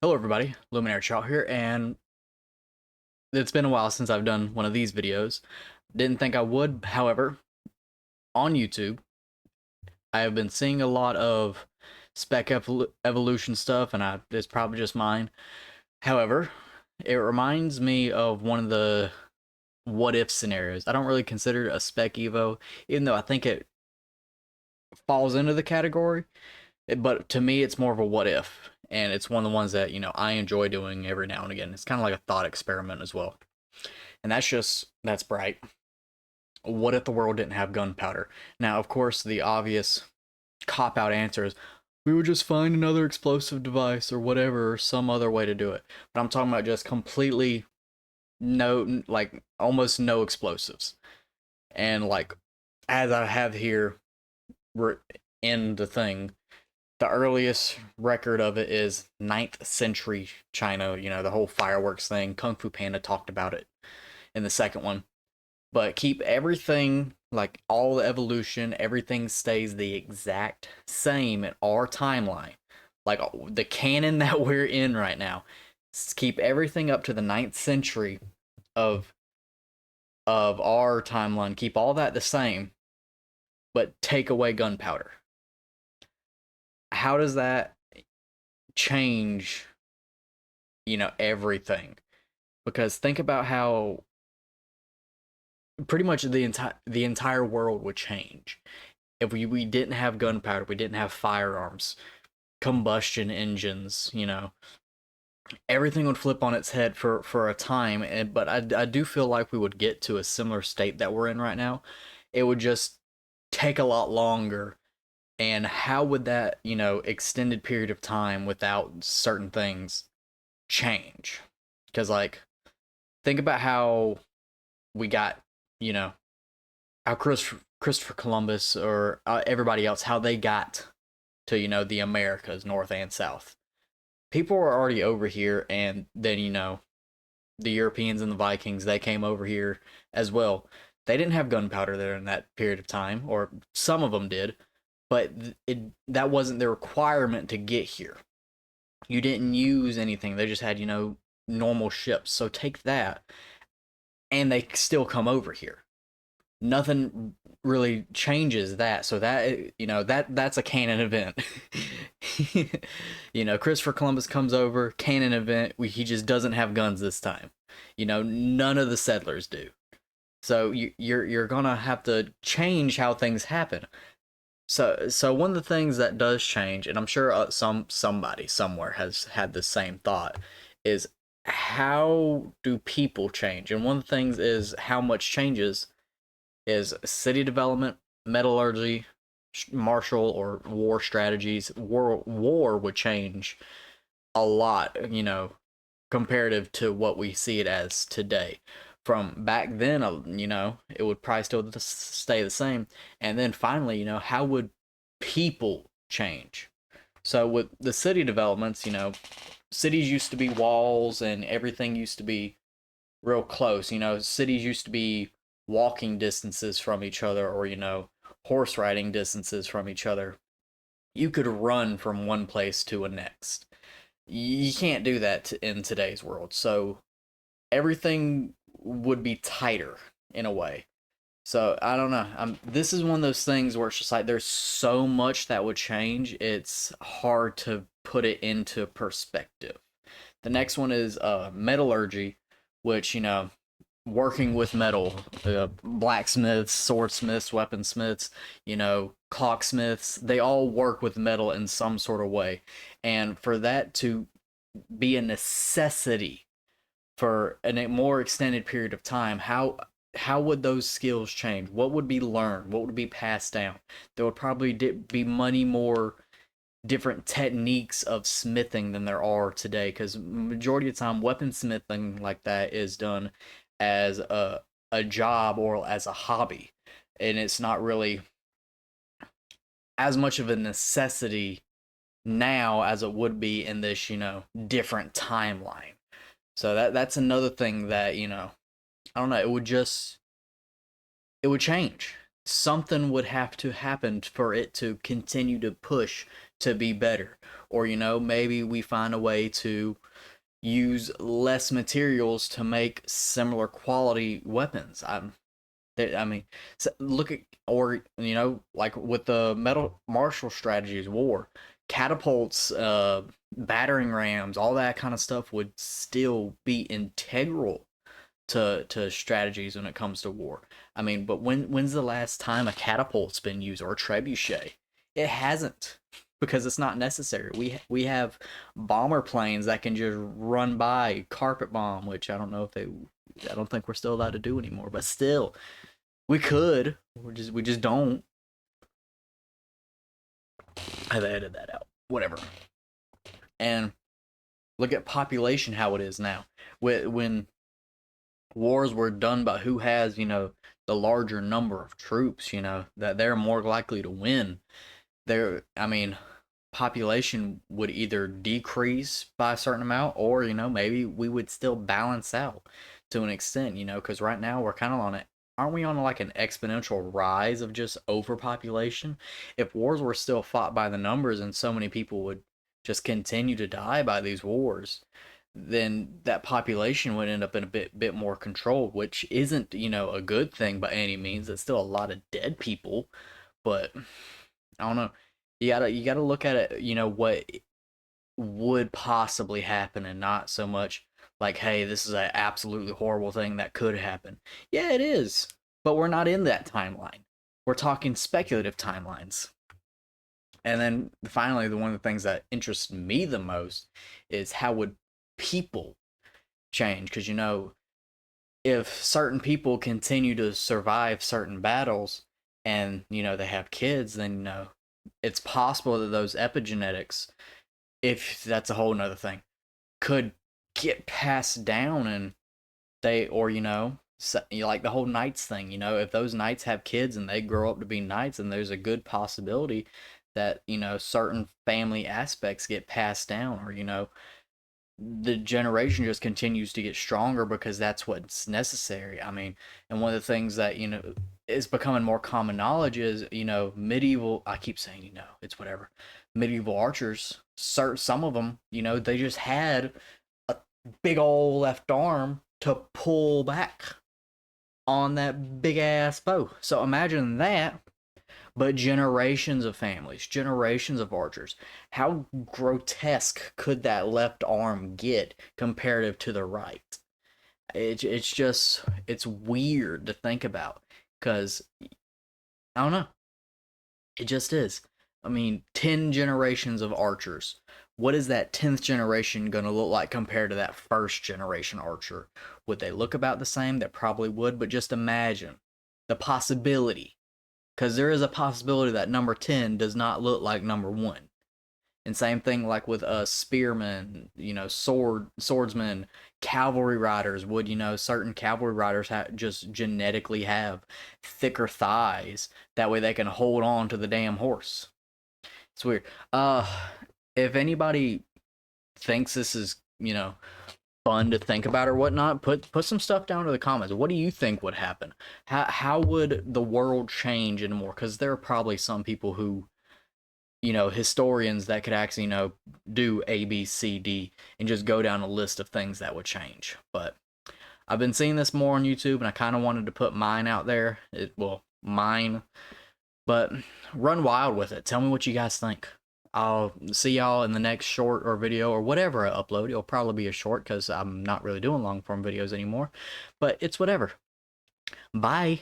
Hello everybody, Luminary Trout here, and it's been a while since I've done one of these videos. Didn't think I would, however, on YouTube, I have been seeing a lot of Evolution stuff, and it's probably just mine. However, it reminds me of one of the what if scenarios. I don't really consider it a Spec Evo, even though I think it falls into the category. But to me, it's more of a what if, and it's one of the ones that I enjoy doing every now and again. It's kind of like a thought experiment as well, and that's bright. What if the world didn't have gunpowder? Now, of course, the obvious cop out answer is we would just find another explosive device or whatever, or some other way to do it. But I'm talking about just completely no, like almost no explosives, and like as I have here in the thing, the earliest record of it is ninth century China. The whole fireworks thing. Kung Fu Panda talked about it in the second one. But keep everything, like all the evolution, everything stays the exact same in our timeline. Like the canon that we're in right now. Keep everything up to the ninth century of our timeline. Keep all that the same, but take away gunpowder. How does that change, everything? Because think about how pretty much the entire world would change if we didn't have gunpowder, we didn't have firearms, combustion engines. Everything would flip on its head for a time. But I do feel like we would get to a similar state that we're in right now. It would just take a lot longer. And how would that extended period of time without certain things change? Because like think about how we got you know how Christopher Columbus or everybody else, how they got to the Americas, North and South. People were already over here, and then the Europeans and the Vikings, they came over here as well. They didn't have gunpowder there in that period of time, or some of them did, but that wasn't the requirement to get here. You didn't use anything. They just had normal ships. So take that, and they still come over here. Nothing really changes that. So that's a canon event. Christopher Columbus comes over, canon event. He just doesn't have guns this time. None of the settlers do. So you're gonna have to change how things happen. So one of the things that does change, and I'm sure somebody somewhere has had the same thought, is how do people change? And one of the things is how much changes is city development, metallurgy, martial or war strategies. War would change a lot, comparative to what we see it as today. From back then, it would probably still stay the same. And then finally, how would people change? So with the city developments, cities used to be walls and everything used to be real close. Cities used to be walking distances from each other, or horse riding distances from each other. You could run from one place to a next. You can't do that in today's world. So everything would be tighter in a way. So I don't know. This is one of those things where it's just like there's so much that would change. It's hard to put it into perspective. The next one is metallurgy, which working with metal, blacksmiths, swordsmiths, weaponsmiths, clocksmiths. They all work with metal in some sort of way, and for that to be a necessity for a more extended period of time, how would those skills change? What would be learned? What would be passed down? There would probably be many more different techniques of smithing than there are today, because majority of the time weaponsmithing like that is done as a job or as a hobby, and it's not really as much of a necessity now as it would be in this different timeline. So that's another thing that I don't know. It would change. Something would have to happen for it to continue to push to be better. Or, you know, maybe we find a way to use less materials to make similar quality weapons. I mean, so look at, or, you know, like with the metal martial strategies war, catapults, battering rams, all that kind of stuff would still be integral to strategies when it comes to war. I mean, but when's the last time a catapult's been used, or a trebuchet? It hasn't, because it's not necessary. We have bomber planes that can just run by, carpet bomb, which I don't think we're still allowed to do anymore, but still we could. We just don't. I've edited that out. Whatever. And look at population, how it is now. When wars were done by who has, you know, the larger number of troops, you know, that they're more likely to win. I mean, population would either decrease by a certain amount, or, you know, maybe we would still balance out to an extent, you know, because right now we're kind of on it. Aren't we on like an exponential rise of just overpopulation? If wars were still fought by the numbers and so many people would just continue to die by these wars, then that population would end up in a bit more controlled, which isn't, you know, a good thing by any means. It's still a lot of dead people, but I don't know. You gotta look at it, you know, what would possibly happen, and not so much like, hey, this is an absolutely horrible thing that could happen. Yeah, it is, but we're not in that timeline. We're talking speculative timelines. And then finally, one of the things that interests me the most is how would people change? Because, you know, if certain people continue to survive certain battles and, you know, they have kids, then, you know, it's possible that those epigenetics, if that's a whole nother thing, could get passed down, and or, you know, like the whole knights thing, you know, if those knights have kids and they grow up to be knights, and there's a good possibility that, you know, certain family aspects get passed down, or, you know, the generation just continues to get stronger because that's what's necessary. I mean, and one of the things that, you know, is becoming more common knowledge is, you know, medieval, I keep saying, you know, it's whatever, medieval archers, some of them, you know, they just had a big old left arm to pull back on that big ass bow. So imagine that, but generations of families, generations of archers. How grotesque could that left arm get comparative to the right? It's just, it's weird to think about, because I don't know. It just is. I mean, 10 generations of archers. What is that 10th generation going to look like compared to that first generation archer? Would they look about the same? They probably would, but just imagine the possibility, because there is a possibility that number 10 does not look like number 1. And same thing like with spearmen, you know, swordsmen, cavalry riders. Would, you know, certain cavalry riders just genetically have thicker thighs, that way they can hold on to the damn horse? It's weird. Uh if anybody thinks this is, you know, fun to think about or whatnot, put some stuff down to the comments. What do you think would happen? How would the world change and more? Because there are probably some people who, you know, historians that could actually, you know, do A, B, C, D, and just go down a list of things that would change. But I've been seeing this more on YouTube, and I kind of wanted to put mine out there. Mine. But run wild with it. Tell me what you guys think. I'll see y'all in the next short or video or whatever I upload. It'll probably be a short because I'm not really doing long form videos anymore. But it's whatever. Bye.